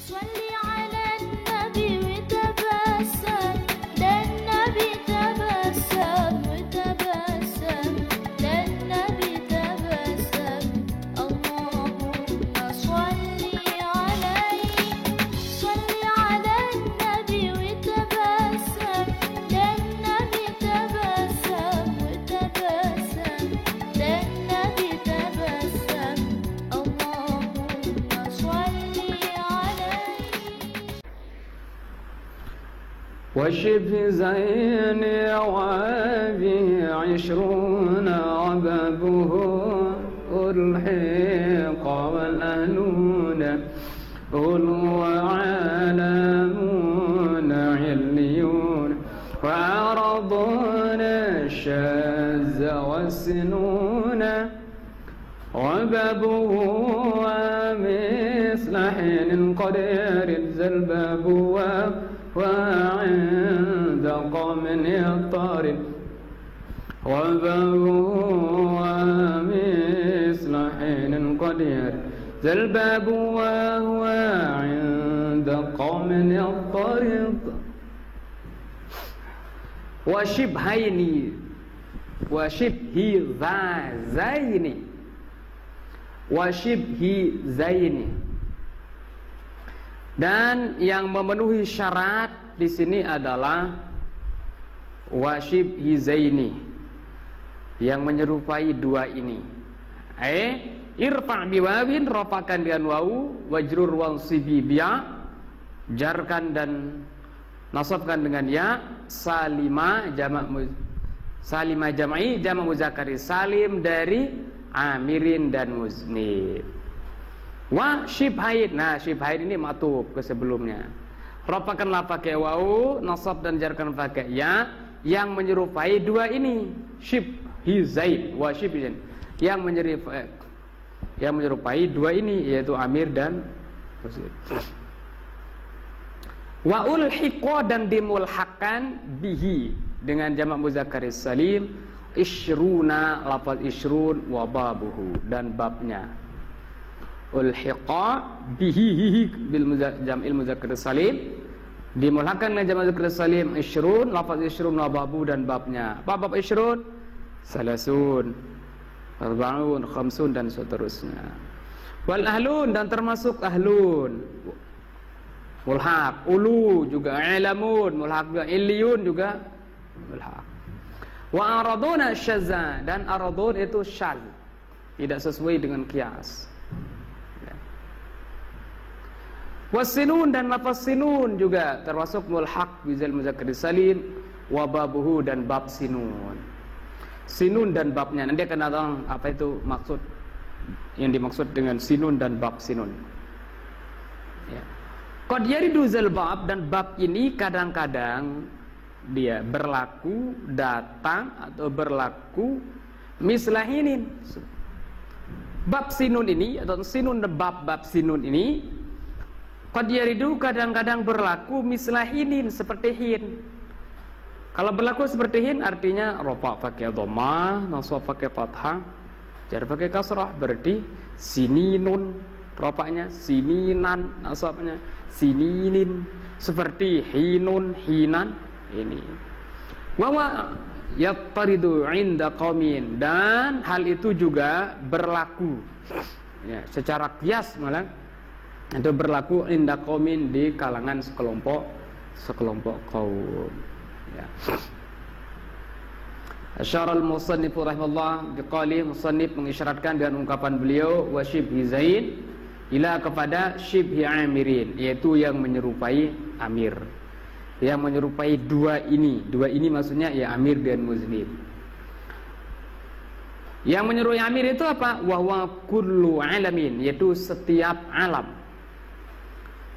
Shalli ala nabi wa tabassam, dan nabi tabassam wa tabassam, dan nabi tabassam. Allahumma shalli alaihi, shalli ala nabi wa tabassam, dan nabi tabassam wa tabassam, dan nabi tabassam. Allahumma shalli alaihi. وشبه زين وابي 20 عببه الحق والأهلون وعالمون عليون وعرضون الشاذ والسنون وبابه مثل حين قد يرد الباب وعند قوم يضطرب وبابه مثل حين قد يرد الباب وهو عند قوم يضطرب وشبهين وشبه ذين وشبه zaini. Dan yang memenuhi syarat di sini adalah washibhi zaini, yang menyerupai dua ini. Irfa' biwawin, rafakan dengan wawu, wajrur wansibi biya, jarkan dan nasabkan dengan ya, salima jam'i jamak muzakkar salim dari amirin dan muznib. Wa shibhain, nah shibhain ini matub ke sebelumnya. Rafakanlah pakai wawu, nasab dan jarkan pakai ya, yang menyerupai dua ini. Shibhi zaid wa shibhin, yang menyerupai dua ini, yaitu amir dan muznib. Wa ulhiqa, dan dimulhakan bihi dengan jamak muzakkar salim isyruna, lafaz isyrun, wa babuhu, dan babnya. Ulhiqa bihi bil jam'il muzakkar salim, dimulhakan dengan jamak muzakkar salim isyrun, lafaz isyrun, wa babu, dan babnya. Bab isyrun, salasun, arba'un, khamsun, dan seterusnya. Wal ahlun, dan termasuk ahlun. Mulhaq, ulu juga, ilamun, mulhaq juga, illiyun juga mulhaq. Wa araduna syazza, dan aradun itu syaz, tidak sesuai dengan qiyas. Wasinun, dan lafaz sinun juga termasuk mulhaq bizal muzakkar salim, wa babuhu, dan bab sinun. Sinun dan babnya, nanti akan datang apa itu maksud yang dimaksud dengan sinun dan bab sinun. Ya. Qad yaridu zal bab, dan bab ini kadang-kadang dia berlaku, datang, atau berlaku mislahinin. Bab sinun ini, atau sinun bab sinun ini, qad yaridu, kadang-kadang berlaku mislahinin, seperti hin. Kalau berlaku seperti hin, artinya rafa pakai dhammah, nasab pakai fathah, jar pakai kasrah, berarti sininun rafa'nya, sininan nasabnya, sininin, seperti hinun, hinan ini. Wa yattaridu 'inda qaumin, dan hal itu juga berlaku ya, secara qiyas malah itu berlaku 'inda qaumin, di kalangan sekelompok kaum ya. Asyara al-musannif rahimahullah biqali, musannif mengisyaratkan dengan ungkapan beliau wa shibhi zaid ila, kepada shibhi amirin, yaitu yang menyerupai amir, yang menyerupai dua ini maksudnya ya amir dan muznib. Yang menyerupai amir itu apa? Wa huwa kullu alamin, yaitu setiap alam,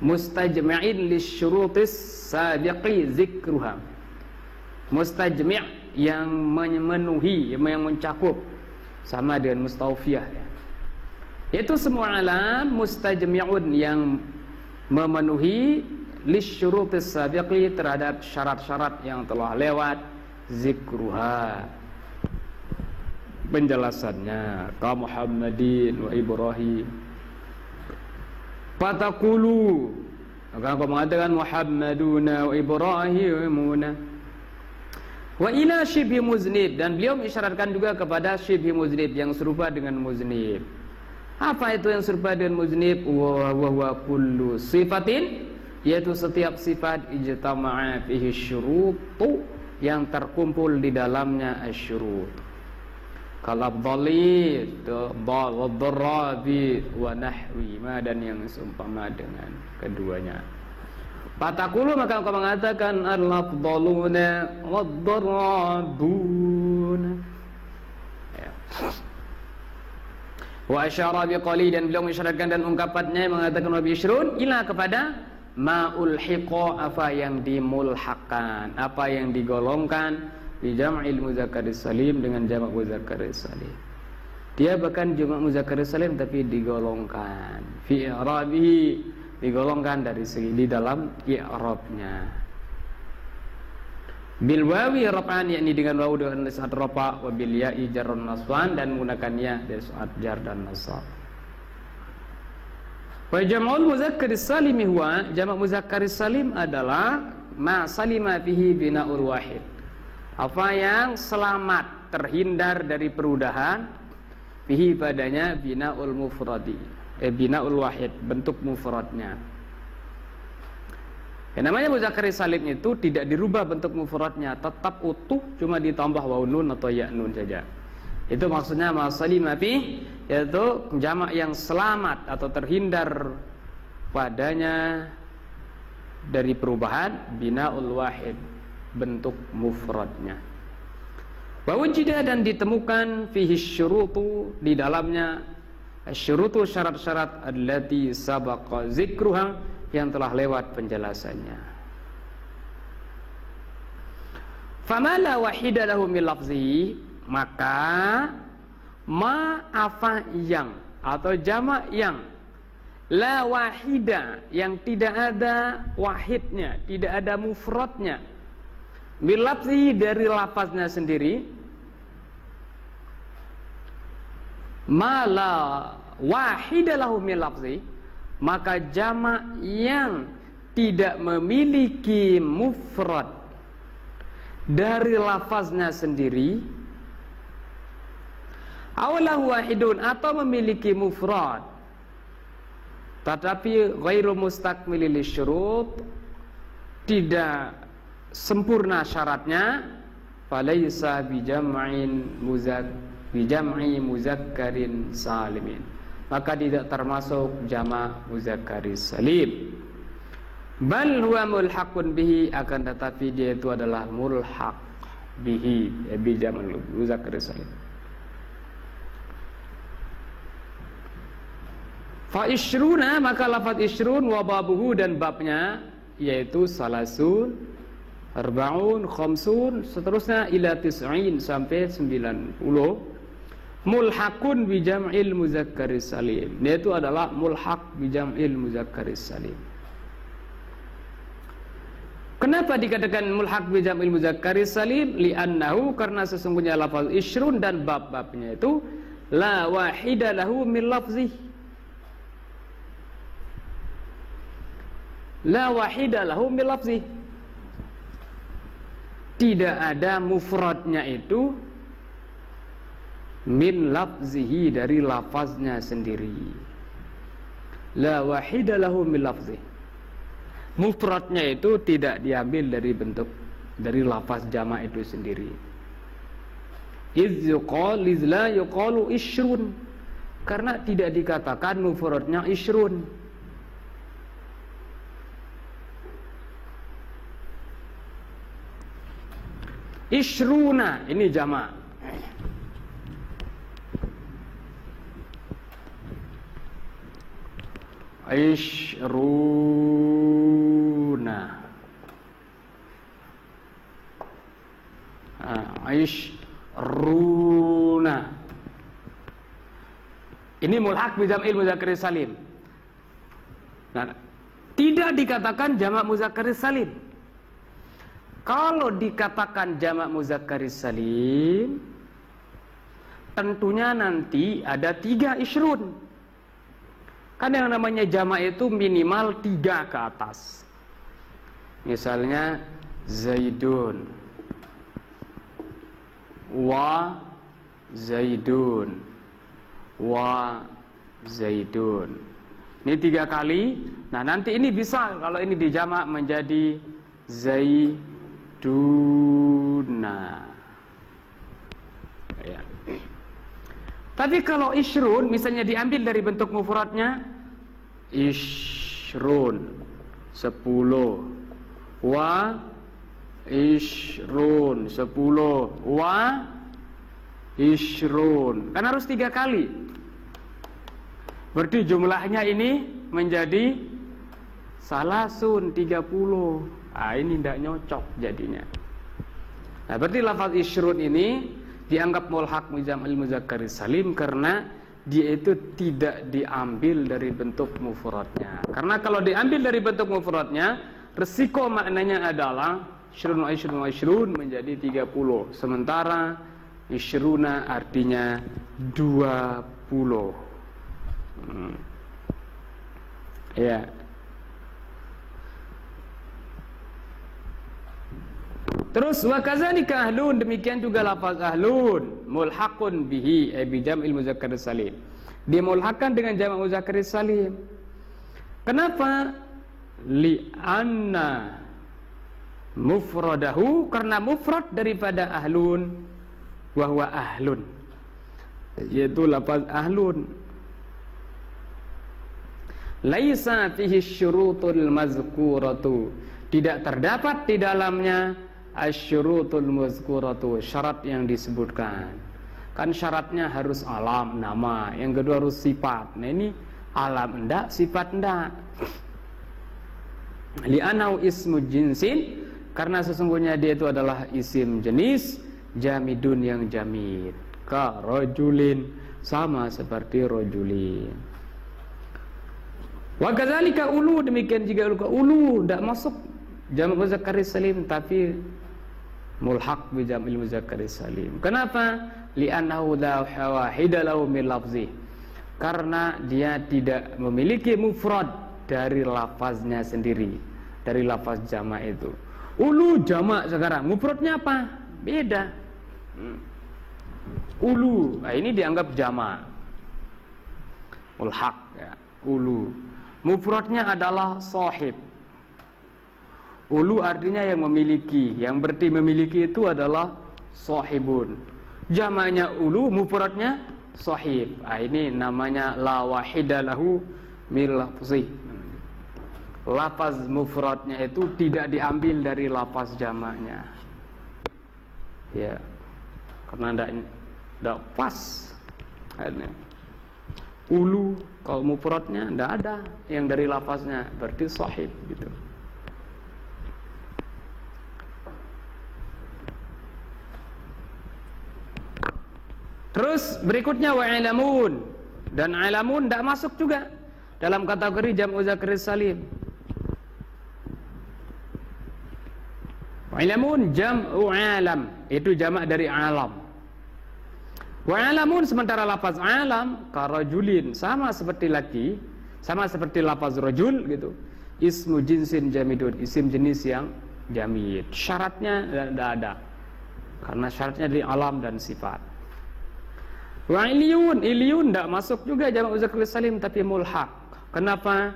mustajma'in lisyurutis sabiqi zikruha, mustajmi' yang memenuhi, yang mencakup, sama dengan mustawfiyah ya. Yaitu semua alam mustajmi'un, yang memenuhi lisyurutis sabiqi, terhadap syarat-syarat yang telah lewat, zikruha, penjelasannya, ka Muhammadin wa Ibrahim. Fatakulu, Maka kau mengatakan Muhammaduna wa Ibrahimuna wa ila syibhi muznib, dan beliau mengisyaratkan juga kepada syibhi muznib, yang serupa dengan muznib. Apa itu yang serupa dengan muznib? Wa kullu sifatin, yaitu setiap sifat ijtama'a fihi syurutu, yang terkumpul di dalamnya asyurut. Kalabdhalid, dharrabi wa nahwi ma, dan yang seumpama dengan keduanya. Fatakulu, maka engkau mengatakan al-afdaluna wad-dharrabuna. Ya. Wa asyara biqali, dan beliau mengisyaratkan dan ungkapannya mengatakan wa bisyrun ila, kepada ma ulhiqa, apa yang dimulhaqkan, apa yang digolongkan bi jam'il muzakkaris salim, dengan jamak muzakkaris salim. Dia bukan jamak muzakkaris salim tapi digolongkan fi i'rabihi, digolongkan dari segi di dalam i'rabnya. Bil wawi raf'an, yakni dengan wawu dengan saat rafa, wa bil ya'i jarrun nasban, dan menggunakan ya dari saat jar dan nasab. Wa jam'ul muzakkaris salim huwa, jamak muzakkaris salim adalah ma salima fihi bina'ul wahid, apa yang selamat terhindar dari perudahan, fihi padanya bina'ul mufradi, bina'ul wahid, bentuk mufradnya. Yang namanya muzakkar salim itu tidak dirubah bentuk mufradnya, tetap utuh, cuma ditambah waw nun atau ya nun saja. Itu maksudnya ma salima fi, yaitu jamak yang selamat atau terhindar padanya dari perubahan, bina'ul wahid, bentuk mufradnya. Wa wujida, dan ditemukan fihi syurutu, di dalamnya syurutu, syarat-syarat allati sabaqa zikruha, yang telah lewat penjelasannya. Fama la wahida lahu min lafzihi, maka ma apa yang, atau jamak yang la wahida, yang tidak ada wahidnya, tidak ada mufradnya, min lafzihi, dari lafaznya sendiri, ma la wahida lahu min lafzihi, maka jamak yang tidak memiliki mufrad dari lafaznya sendiri, awalahu wahidun, atau memiliki mufrad tetapi ghairu mustakmilil syurut, tidak sempurna syaratnya, falaisa bijam'i muzakkarin salimin, maka tidak termasuk jamak muzakkaris salim. Bal huwa mulhaqun bihi, akan tetapi dia itu adalah mulhaq bihi, bi jamak muzakkaris salim. Fa isyruna, maka lafaz isyrun wa babuhu, dan babnya yaitu salasun, arba'un, khamsun, seterusnya ila tis'in, sampai 90, mulhaqun bi jam'il muzakkaris salim, yaitu adalah mulhaq bi jam'il muzakkaris salim. Kenapa dikatakan mulhaq bi jam'il muzakkaris salim? Li'annahu, karena sesungguhnya lafaz isyrun dan bab-babnya itu la wahida lahu min lafzih, la wahida lahu min lafzih, tidak ada mufradnya itu min lafzihi, dari lafaznya sendiri. La wahida lahu min lafzih, mufradnya itu tidak diambil dari bentuk, dari lafaz jamak itu sendiri. Iz la yuqalu isyrun, karena tidak dikatakan mufradnya isyrun. Isyruna ini jamak. Isyruna. Isyruna. Ini mulhaq bi jam'il muzakkaris salim. Nah, tidak dikatakan jamak muzakkaris salim. Kalau dikatakan jamak muzakkaris salim, tentunya nanti ada 3 isyrun. Kan yang namanya jamak itu minimal 3 ke atas. Misalnya Zaidun, wa Zaidun, wa Zaidun. Ini 3 kali. Nah nanti ini bisa kalau ini dijamak menjadi Zaiduna. Ya. Tapi kalau ishrun misalnya diambil dari bentuk mufradnya ishrun 10, wa ishrun 10, wa ishrun. Kan harus 3 kali. Berarti jumlahnya ini menjadi salasun 30. Ah ini tidak nyocok jadinya. Nah berarti lafaz ishrun ini dianggap mulhaq bi jam'il muzakkar salim karena dia itu tidak diambil dari bentuk mufradnya. Karena kalau diambil dari bentuk mufradnya, resiko maknanya adalah ishrun wa ishrun wa ishrun menjadi 30. Sementara ishruna artinya 20. Ya. Terus wa kadzalika ahlun, demikian juga lafaz ahlun mulhaqun bihi bi jam'il muzakkar salim. Dia mulhaqkan dengan jamak muzakkar salim. Kenapa? Li anna mufradahu, karena mufrad daripada ahlun wa huwa ahlun, yaitu lafaz ahlun. Laisa fihi syurutul mazkuratu, tidak terdapat di dalamnya asyurutul mazkuratu, syarat yang disebutkan. Kan syaratnya harus alam, nama. Yang kedua harus sifat. Nah ini alam enggak, sifat enggak. Li'anau ismu jinsin, karena sesungguhnya dia itu adalah isim jenis, jamidun yang jamid. Ka rajulin, sama seperti rajulin. Wa kadzalika ulu, demikian juga ulu enggak masuk jamak muzakkar salim tapi mulhaq bi jam'il muzakkar salim. Kenapa? Li'annahu la wahida lahu min lafzi, karena dia tidak memiliki mufrad dari lafaznya sendiri, dari lafaz jamak itu. Ulu jamak sekarang, mufradnya apa? Beda. Ulu, nah ini dianggap jamak mulhaq ya, ulu. Mufradnya adalah sahib. Ulu artinya yang memiliki, yang berarti memiliki itu adalah sahibun. Jamaknya ulu, mufradnya sahib. Ah ini namanya la wahida lahu min lafzi. Lafaz mufradnya itu tidak diambil dari lafaz jamaknya. Ya. Karena tidak pas. Ulu kalau mufradnya tidak ada yang dari lafaznya, berarti sahib gitu. Terus berikutnya wa ilamun, dan ilamun tidak masuk juga dalam kategori jam'u muzakkar salim. Wa ilamun jam'u alam, itu jamak dari alam. Wa alamun, sementara lafaz alam karajulin, sama seperti laki, sama seperti lafaz rajul gitu. Ismu jinsin jamidun, isim jenis yang jamid. Syaratnya tidak ada, karena syaratnya dari alam dan sifat. Wa iliyun, iliyun tidak masuk juga jamak muzakkar salim tapi mulhaq. Kenapa?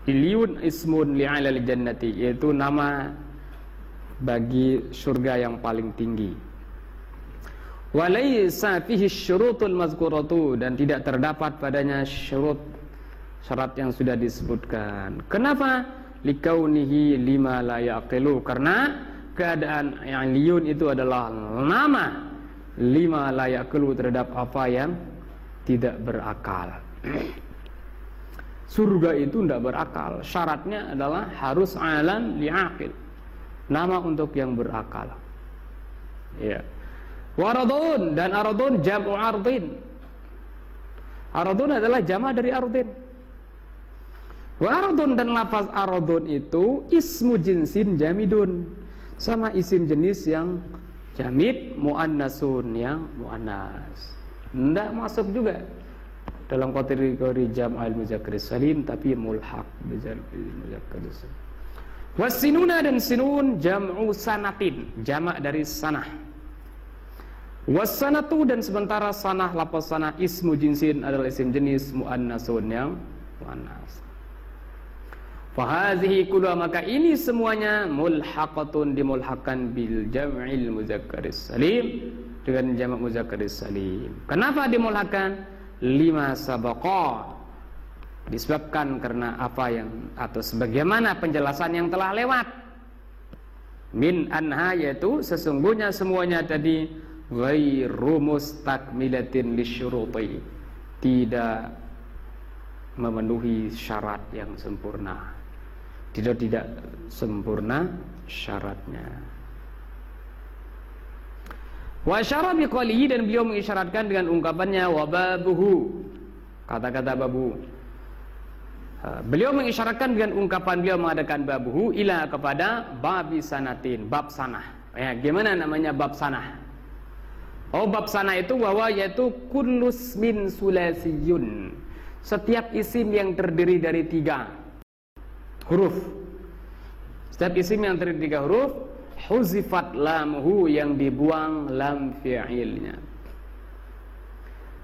Iliyun ismun li'alal jannati, yaitu nama bagi surga yang paling tinggi. Wa laisa fihi syurutul mazkuratu, dan tidak terdapat padanya syarat yang sudah disebutkan. Kenapa? Likaunihi lima la yaqilu, karena keadaan yang iliyun itu adalah nama lima layak kelu terhadap apa yang tidak berakal. Surga itu tidak berakal. Syaratnya adalah harus alam li'aqil, nama untuk yang berakal. Ya. Waradun, dan aradun jam'u ardin. Aradun adalah jama' dari ardin. Wa aradun, dan lafaz aradun itu ismu jinsin jamidun, sama isim jenis yang jamid muannasun, yang muannas. Tidak masuk juga dalam kategori jam'al muzakkar salim tapi mulhaq bizal muzakkar salim. Wasinuna dan sinun jam'u sanatin, jamak dari sanah. Wasanatu dan sementara sanah, lafaz sanah ismu jinsin adalah isim jenis muannasun yang muannas. Fahazihi kulluha, maka ini semuanya mulhaqatun, dimulhaqkan bil jam'il muzakkaris salim, dengan jamak muzakkaris salim. Kenapa dimulhaqkan? Lima sabaqa, disebabkan karena apa yang atau sebagaimana penjelasan yang telah lewat. Min anha, yaitu sesungguhnya semuanya tadi ghairu mustakmilatin lisyuruti, tidak memenuhi syarat yang sempurna, tidak sempurna syaratnya. Wa syara biqalihi, dan beliau mengisyaratkan dengan ungkapannya wa babuhu, kata-kata babu. Beliau mengisyaratkan dengan ungkapan beliau mengadakan babuhu ila kepada babi sanatin, bab sanah. Ya, gimana namanya bab sanah? Oh, bab sanah itu bahwa yaitu kullus min sulasiyun, setiap isim yang terdiri dari 3 huruf. Setiap isim yang terdiri dari 3 huruf, huzifat lamhu, yang dibuang lam fi'ilnya.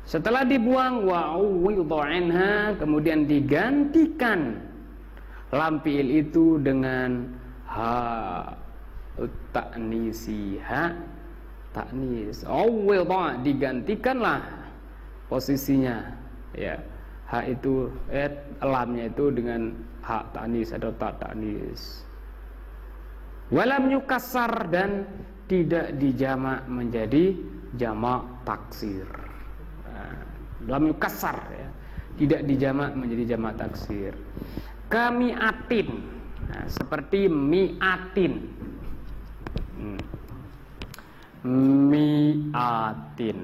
Setelah dibuang wa'uwidha anha, kemudian digantikan lam fi'il itu dengan ha ta'nisi, ha ta'nis. Awwidha, digantikanlah posisinya, ya. Ha itu lamnya itu dengan ha ta'nis atau ta ta'nis. Walam yukassar, dan tidak dijamak menjadi jamak taksir. Lam yukassar, ya, tidak dijamak menjadi jamak taksir. Kami'atin, nah, seperti mi'atin. Mi'atin.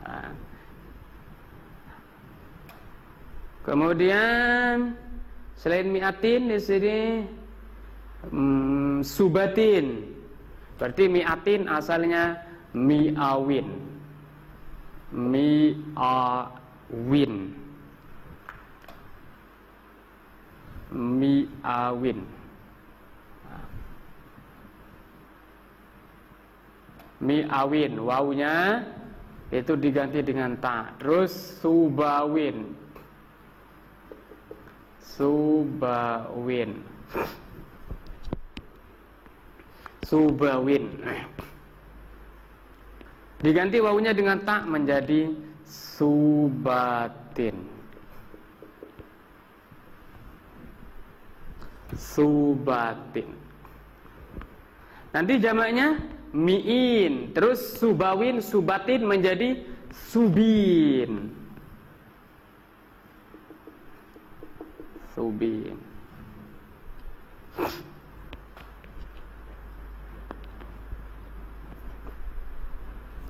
Nah. Kemudian selain mi'atin di sini subatin. Berarti mi'atin asalnya mi'awin. Mi'awin. Mi'awin. Mi'awin, wawunya itu diganti dengan ta. Terus subawin. Subawin. Subawin. Diganti wawunya dengan ta menjadi subatin. Subatin. Nanti jamaknya mi'in. Terus subawin, subatin menjadi subin. Subin.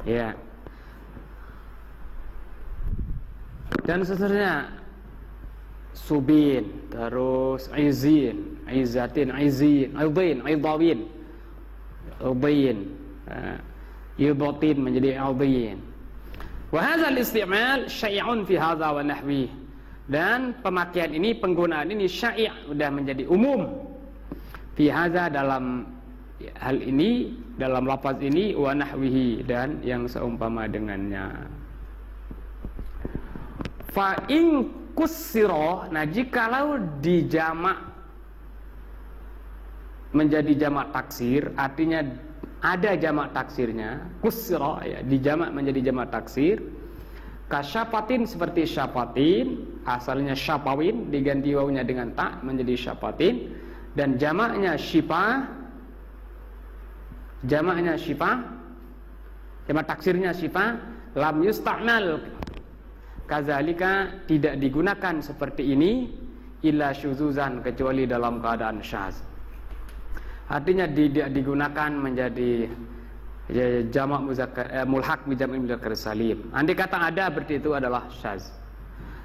Ya. Dan seterusnya. Subin, terus izin, izatin, izin, aidin, aidawin. Aidin. Idatin menjadi aidin. Wa hadzal isti'mal syai'un fi hadza wa nahwi. Dan pemakaian ini, penggunaan ini syai', sudah menjadi umum. Fi hadza, dalam hal ini, dalam lafaz ini, wa nahwihi, dan yang seumpama dengannya. Fa in kussira, nah jikalau dijamak menjadi jamak taksir, artinya ada jamak taksirnya, kussira, ya, dijamak menjadi jamak taksir. Kasyafatin, seperti syafatin, asalnya syapawin, diganti wawunya dengan ta menjadi syafatin. Dan jamaknya syifa, jamak taksirnya syifa, lam yusta'mal, kazalika, tidak digunakan seperti ini, illa syuzuzan, kecuali dalam keadaan syaz. Artinya tidak digunakan menjadi jamak muzakkar, mulhaq bi jam'il muzakkar salim. Andai kata ada, berarti itu adalah syaz.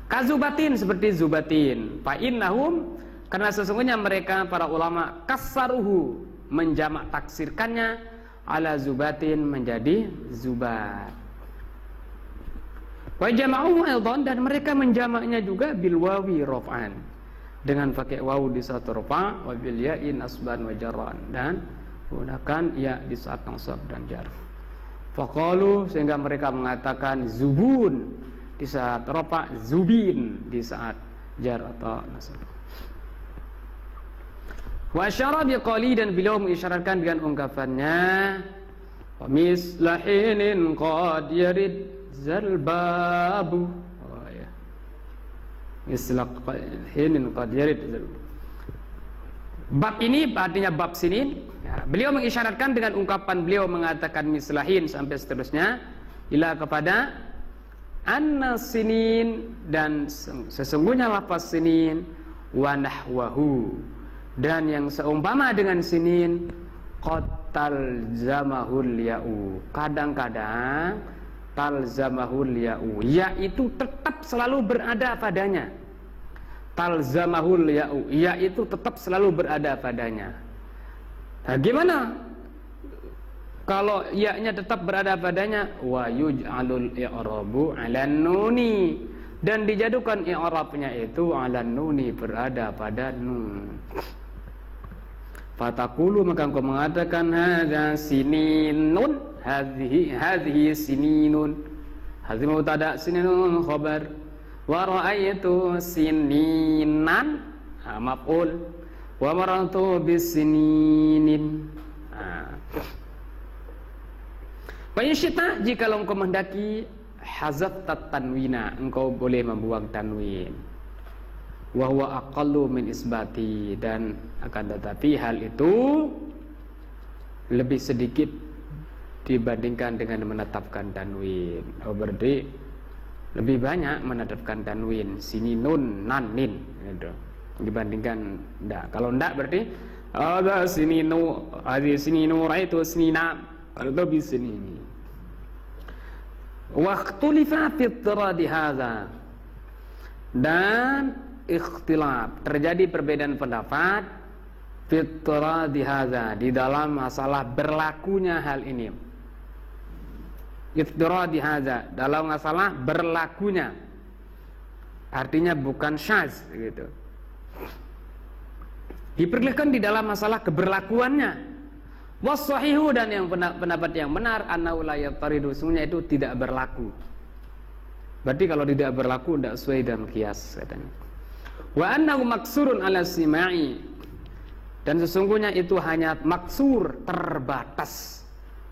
Kazubatin, seperti zubatin. Fa innahum, karena sesungguhnya mereka para ulama kassaruhu, menjamak taksirkannya ala zubatin menjadi zubat. Wa jama'u aidan, dan mereka menjamaknya juga bil wawi raf'an, dengan pakai waw di saat rafa, wa bil ya'i nasban wa jarran, dan gunakan ya di saat nasab dan jar. Faqalu, sehingga mereka mengatakan zubun di saat rafa, zubin di saat jar atau nasab. Wa asyara biqali, dan beliau mengisyaratkan dengan ungkapannya wa mislahinin qad yarid zalbabu. Oh ya. Mislahinin qad yarid zalbabu. Bab ini artinya bab sinin. Ya, beliau mengisyaratkan dengan ungkapan beliau mengatakan mislahin sampai seterusnya ila kepada anna sinin, dan sesungguhnya lafaz sinin, wa nahwahu, dan yang seumpama dengan sinin, qad talzamahul ya'u, kadang-kadang talzamahul ya'u, ya itu tetap selalu berada padanya. Talzamahul ya'u, ya itu tetap selalu berada padanya. Nah, gimana kalau ya-nya tetap berada padanya? Wa yuj'alul i'rabu 'alan nuni, dan dijadikan i'rabnya itu 'alan nuni, berada pada nun. Fatakulu, maka engkau mengatakan hadza sininun, hadhihi sininun, hadhi mubtada, sininun khabar, wa ra'aytu sininan maf'ul, wa marartu bisininin. Wa insyita, jika engkau mendaki hazaftat tanwina, engkau boleh membuang tanwin. Wa huwa aqallu min isbati, dan akan tetapi hal itu lebih sedikit dibandingkan dengan menetapkan tanwin. Oh, berarti lebih banyak menetapkan tanwin, sininun nanin gitu, dibandingkan ndak. Kalau ndak berarti ada sininu, ada sininu raitu sinina, atau bisinini. Waqtulifa fi ittiradi hadza, dan ikhtilaf, terjadi perbedaan pendapat fitra dihaza, di dalam masalah berlakunya hal ini. Fitra dihaza, dalam masalah berlakunya, artinya bukan syaz gitu. Diperlihatkan di dalam masalah keberlakuannya. Wassahihu, dan yang pendapat yang benar, annahu la yattaridu, sungguhnya itu tidak berlaku. Berarti kalau tidak berlaku tidak sesuai dengan qiyas katanya. Wa annahu maksurun ala sima'i, dan sesungguhnya itu hanya maksur, terbatas,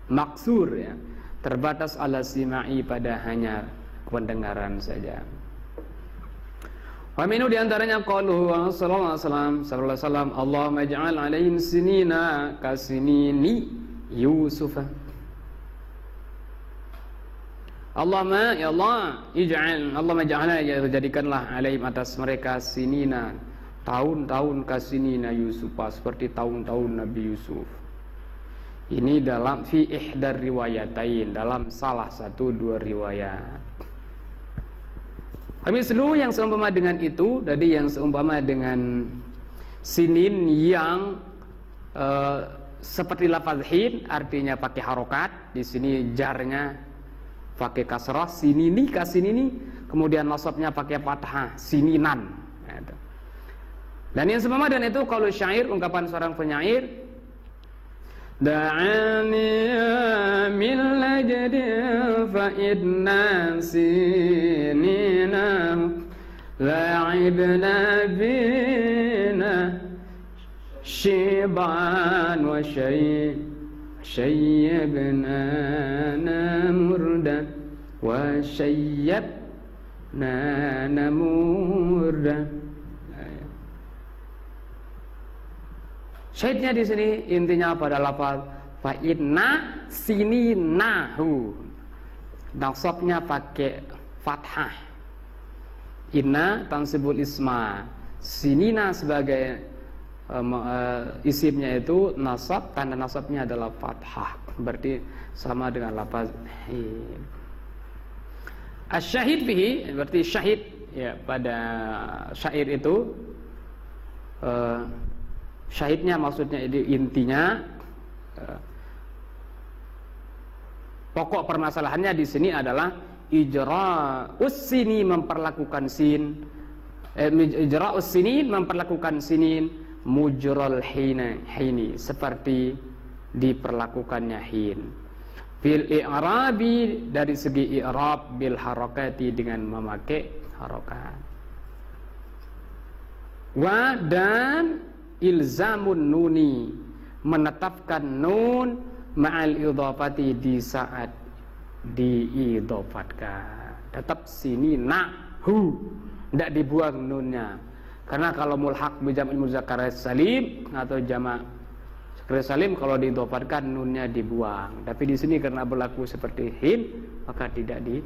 maksur ya, terbatas ala sima'i, pada hanya pendengaran saja. Wa minu, diantaranya qauluhu sallallahu alaihi wasallam, Allahumma ij'al alaihim sinina kasinini Yusufa. Allahumma, ya Allah, ij'al, Allahumma ij'alna, ya jadikanlah alaihim, atas mereka, sinina, tahun-tahun kasinina Yusufa, seperti tahun-tahun Nabi Yusuf. Ini dalam fi ihdar riwayatain, dalam salah satu dua riwayat. Kami seluruh yang seumpama dengan itu, tadi yang seumpama dengan sinin yang seperti lafaz hin, artinya pakai harokat, di sini jarnya pakai kasrah, sinini kasinini, kemudian nasabnya pakai fathah, sininan. Dan yang seumpama dengan itu kalau syair, ungkapan seorang penyair, da'ani min lajdi fa idna sinina la'ibna bina shiban wa syayyabna namurdan wa syayyabna namurdan. Syahidnya di sini intinya pada lafaz fa inna sininahu, nasabnya pakai fathah. Inna tansibul isma, sinina sebagai isimnya itu nasab, tanda nasabnya adalah fathah, berarti sama dengan lafaz hin. Asyahid bihi, berarti syahid ya pada syair itu, syahidnya maksudnya intinya, pokok permasalahannya di sini adalah ijra'us sini memperlakukan sin, ijra'us sinin memperlakukan sinin mujral hini seperti diperlakukannya hin. Fil i'rabi dari segi i'rab bil harakati dengan memakai harokat. Wa dan ilzamun nuni menetapkan nun ma'al idhafati di saat diidhafatkan. Tetap sini nahu, tidak dibuang nunnya. Karena kalau mulhaq bi jam'il muzakkar salim atau jamak salim kalau diidhafatkan nunnya dibuang. Tapi di sini karena berlaku seperti hin maka tidak di